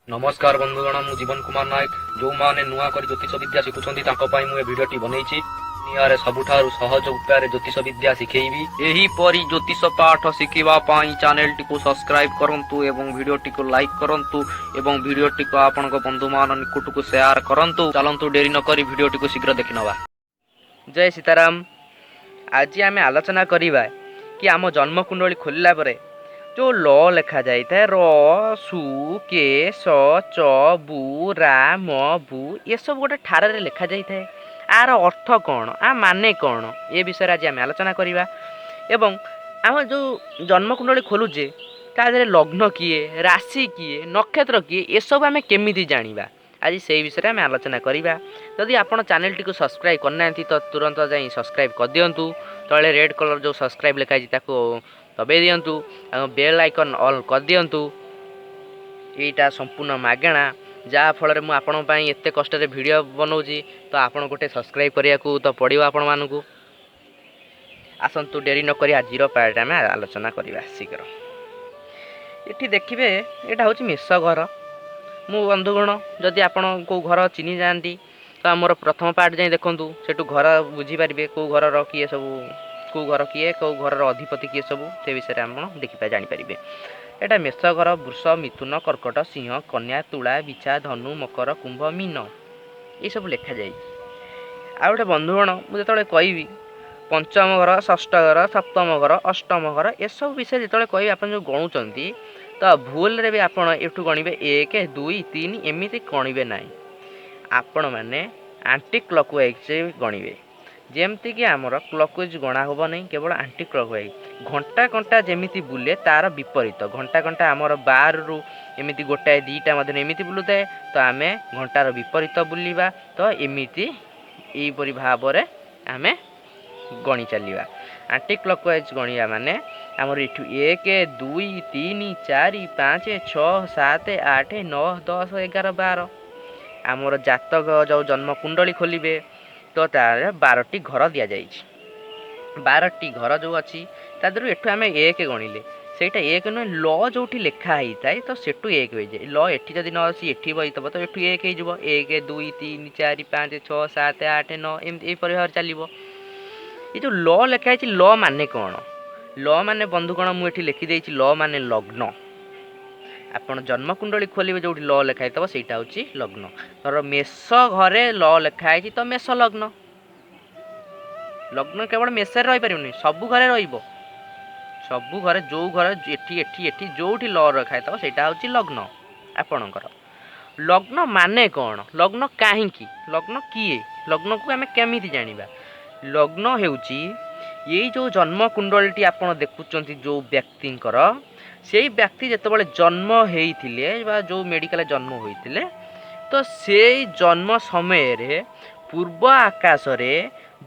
नमस्कार बंधुगण मु जीवन कुमार नायक जो माने नुआ कर ज्योतिष विद्या शिखुछंती ताको पई मु ए वीडियोटी बनैछि। दुनिया सबुठारु सहज उपाय ज्योतिष विद्या शिखेइबी। एही परी ज्योतिष पाठ शिखिबा पई चैनल टी को सब्सक्राइब करंतु एवं वीडियोटी को लाइक करंतु एवं वीडियोटी को आपनक बंधु मान निकट को शेयर करंतु। चलंतु डेरी न करी वीडियोटी को शीघ्र देखिनवा। जय सीताराम। आज आम आलोचना करवा कि आम जन्म कुंडली खोलला परे जो ल लेखा जाए र सु के स च बु रा म बु ये सब गोटे ठार लेखा जाए आर अर्थ कौन आ माने कौन ए विषय आज आम आलोचना करवा। एवं आम जो जन्म कुंडली खोलुचे ता लग्न किए राशि किए नक्षत्र किए ये सब आम केमी जाना आज से विषय में आलोचना करवा। जदि आप चैनल टी को सब्सक्राइब करना तो तुरंत जाई सब्सक्राइब कर दिंतु। तले रेड कलर जो सब्सक्राइब लिखाई दबाई दिंतु। बेल आइकन ऑल कर दिंतु। यहीटा संपूर्ण मागेणा जहाँ फल में आपंपाई एत कष्ट वीडियो बनाऊँगी तो आप गोटे सब्सक्राइब करने को तो पड़ो आपण मानू। आसतु डेरी नक आज पार्ट आम आलोचना करवा शीघ्र। ये देखिए यहाँ हूँ मेष घर। मु बंधुगण जदि आपण को घर चिनी जाती तो आमर प्रथम पार्ट जाए देखूँ से घर बुझीपारे कौ घर किए सब कौ घर किए कौ घर अधिपति किए सब से विषय आप देखिपा जापर। यहाँ मेष घर वृष मिथुन कर्कट सिंह कन्या तुला बिछा धनु मकर कुंभ मीन ये सब लिखा जाए। आ गए बंधुगण मुझे कहबी पंचम घर षष्ठ घर सप्तम घर अष्टम घर ये सब विषय जो कह आप जो गणुंट तो भूल रे भी आपण एठू गणिबे 1 2 3 एमती गणिबे ना। आपण मैंने आंटी क्लॉकवाइज गणिबे जेमती कि आमर क्लॉकवाइज गणा होबो नहीं केवल आंटी क्लॉकवाइज। घंटा घंटा जेमिति बुले तार विपरीत घंटा घंटा आमर 12 रु एमिति गोटाए दीटा मध्य एमिति बुलुताए तो आमे घंटार विपरीत बुलिबा तो एमिति एपरि भाव रे आमे गणी चलिबा। आंटी क्लॉकवाइज गणिया माने आमर एठू 1 2 3 4 5 6 7 8 9 10 11 12 आमर जातक जो जन्म कुंडली खोलिबे तो तार 12टी घर दिया जाइछि। 12टी घर जो अच्छी तादर एठू आमे 1 गणिले सेटा 1 न ल जोठी लेखा ही थाए तो सेटू 1 हो जाए। ल एठी जदि न आसी एठी बइतबो तो एठू 1 हे जिवो 1 2 3 4 5 6 7 8 9 एम परिवार चलिबो। ये जो ल लेखा है ल माने कौन ल माने बंधुगण मुझे लिखी देती ल माने लग्न। आपन जन्म कुंडली खोलिए जो ल लेखाई थब से हूँ लग्न। धर मेष घरे ल लेखाई तो मेष लग्न। लग्न केवल मेष रही सबू घरे सबू घरे जो घर एठी एठी एठी जोठी ल रखाई थब से हूँ लग्न। आपणकर लग्न माने कौन लग्न कहीं लग्न किए लग्न को आम केमी जाना। लग्न हेउची ये जो जन्म कुंडली आप देखुंत जो व्यक्तिंकर से व्यक्ति जितेबाला जन्म होते जो मेडिकल जन्म होते तो से जन्म समय रे पूर्व आकाश रे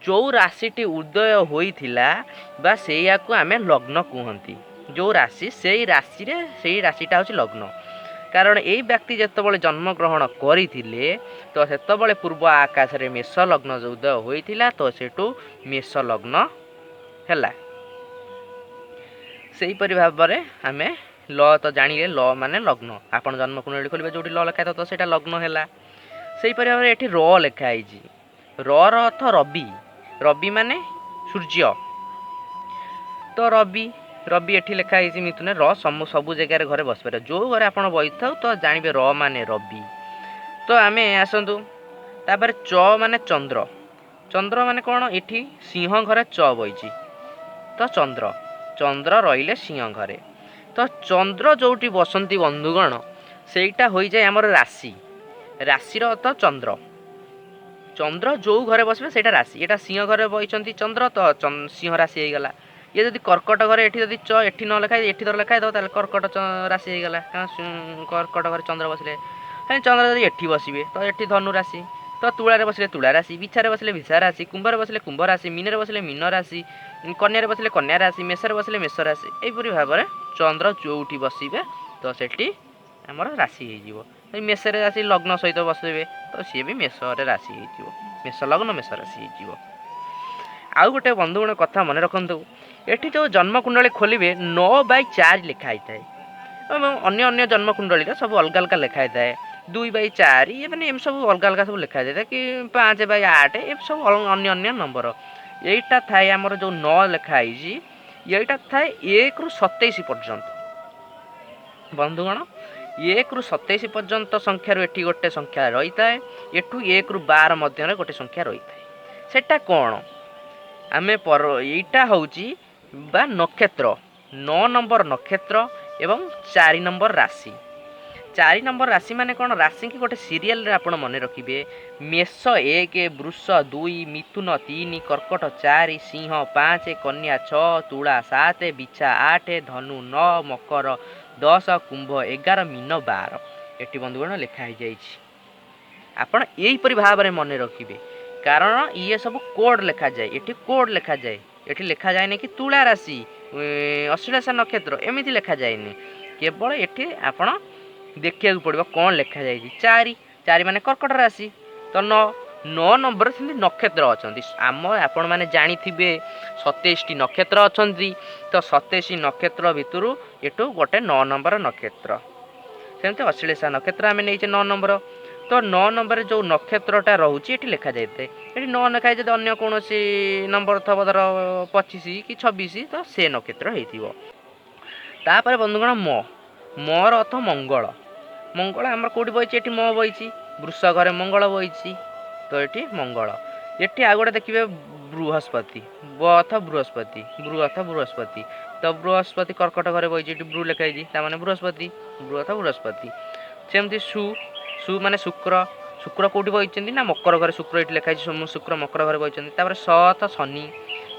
जो राशि उदय होता से आम लग्न कहती। जो राशि से राशिटा हूँ लग्न। कारण यही व्यक्ति जितेबाला जन्म ग्रहण करते तो सेतबले पूर्व आकाश रे मेष लग्न उदय होता तो सेठू मेष लग्न है। से भाव में आम ल तो जानिले ल माने लग्न। आपन जन्म कुंडली खोलिबे जोटी ल लेखा तो सेटा लग्न है। से भाव में एठी र लेखाई र अर्थ रवि। रवि माने सूर्य तो रवि रवि एठी लेखाई मिथुन र सबू जगार घरे बस पारे जो घरे आप बही था तो जानवे र माने रवि। तो आम आसतु तापर च माने चंद्र। चंद्र माने कौन एठी सिंह घरे च बही तो चंद्र चंद्र रहिले सिंह घरे तो चंद्र जोटी बसंती बंधुगण सेटा हो जाए आमर राशि। राशि अर्थ चंद्र। चंद्र जो घरे बसबे सेटा राशि। एटा सिंह घरे बही चंद्र तो सिंह राशि हो गला। ये जदि कर्कट घरे एठी जदि च एठी न लेखाई एठी धर लेखाई दो ताले कर्कट राशि हो गला। कर्कट घरे चंद्र बसले चंद्र जदि एठी बसिबे तो एठी धनु राशि तो तुला बसले तुला राशि बिछारे बसले बिछा राशि कुंभरे बसले कुंभ राशि मीन बसले मीन राशि कन्या बसले कन्या राशि मेषरे बसले मेष राशि। यहीपरि भाव में चंद्र जोठी बसबे तो सेठी आमर राशि हो मेषरे राशि लग्न सहित बसबे तो सी भी मेष राशि हो मेष लग्न मेष राशि हो। आउ गोटे बंधुगण कथा मन रखु ये जो जन्म कुंडली खोलिए 9/4 लिखाई थाए अन्य अन्य जन्मकुंडली सब अलग अलग लिखाई थाए 2/4 ये माने एम सब अलग अलग सब लिखाई थाए कि 5/8 ए सब अन्य अन्य नंबर एटा थाए हमर जो 9 लिखाई जी एटा थाए 1 रु 27 पर्यंत बंधुगण 1 रु 27 पर्यंत संख्यार एठी गोटे संख्या रही थाए एठू 1 रु 12 मध्य गोटे संख्या रही थाए सेटा कोन आमे पर एटा होउची बा नक्षत्र 9 नंबर नक्षत्र एवं 4 नंबर राशि 4 नंबर राशि माने कोन राशि की गोटे सीरियल रे आपण मने रखिबे मेष 1 वृष 2 मिथुन 3 कर्कट 4 सिंह 5 कन्या 6 तुला 7 बिछा 8 धनु 9 मकर 10 कुंभ 11 मीन 12 एटी बंधुगण लिखा हो जाइए आपण यही परि भाव में मन रखिए कारण ये सब कोड लिखा जाए ये कोड लिखा जाए ये लिखा जाए नहीं कि तुला राशि अश्लेषा नक्षत्र एमती लिखा जाए केवल ये आपण देखा पड़ो कौन लिखा जाए 4 माने कर्कट राशि तो 9 नंबर से नक्षत्र अच्छा आम आपण मैंने जानी 27 नक्षत्र अच्छा तो 27 नक्षत्र भितर एटू गोटे 9 नंबर नक्षत्र सेमती अश्लेषा नक्षत्र आम नहीं 9 नंबर तो 9 नंबर जो नक्षत्रटा रोचे ये लिखा जाए ये 9 लिखाए जब अन्य कौन नंबर थब धर 25 कि 26 तो से नक्षत्र होपर बंधुगण मोर अर्थ मंगल मंगल आम कौटी बही ये म बही वृष घरे मंगल बही तो ये मंगल ये आ गए देखिए बृहस्पति ब अर्थ बृहस्पति बृ अर्थ बृहस्पति तो बृहस्पति कर्कट घरे बही ब्रू लिखाई मैंने बृहस्पति बृ अर्थ बृहस्पति सेमती सु माने शुक्र शुक्र कौटी बही ना मकर घरे शुक्र ये लिखाई शुक्र मकर घरे बही स अर्थ शनि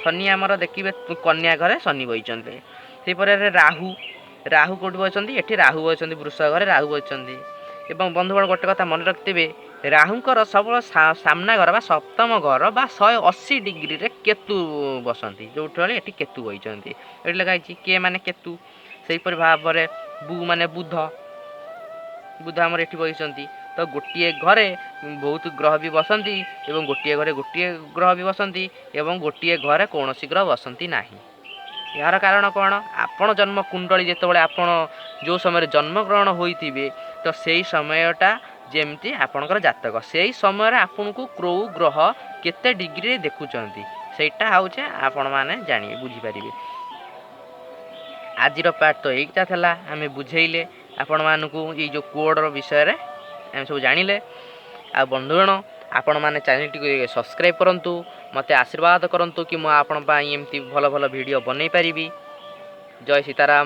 शनि आमर देखिए कन्या घरे शनि बही राहु राहु कौटी बही ये राहु बही वृष घरे राहु बही एवं बंधुगण गोटे कथा मन रखिथे राहुंकर सब सामना घर बा सप्तम घर बा 180 डिग्री रे केतु बसंती जो ये केतु बही ये लिखाई के माने केतु से भाव में बु माने बुध बुध आमर ये बही तो गोटे घरे बहुत ग्रह भी बसंती एवं गोटे घरे गोटे ग्रह भी बसंती एवं गोटे घरे कौन ग्रह बसंती नहीं यार कारण कौन आपण जन्म कुंडली जितेबाला आपण जो समय जन्म ग्रहण होइथिबे तो सेही समयटा जेमती आपणकर जातक सेही समय आपन को क्रो ग्रह केते डिग्री रे देखुचंती सेटा होचे आपण माने जानिए बुझी परिबे आजिर पार्ट तो एटा थला हमें बुझेइले आपण मानकू ये जो कोड रो विषय रे हम सब जानिले आ बंधुगण आपण माने चैनल टी सब्सक्राइब करंतु मते आशीर्वाद करंतु कि मु आपण पा एमती भल भल वीडियो बनै परिबी जय सीताराम।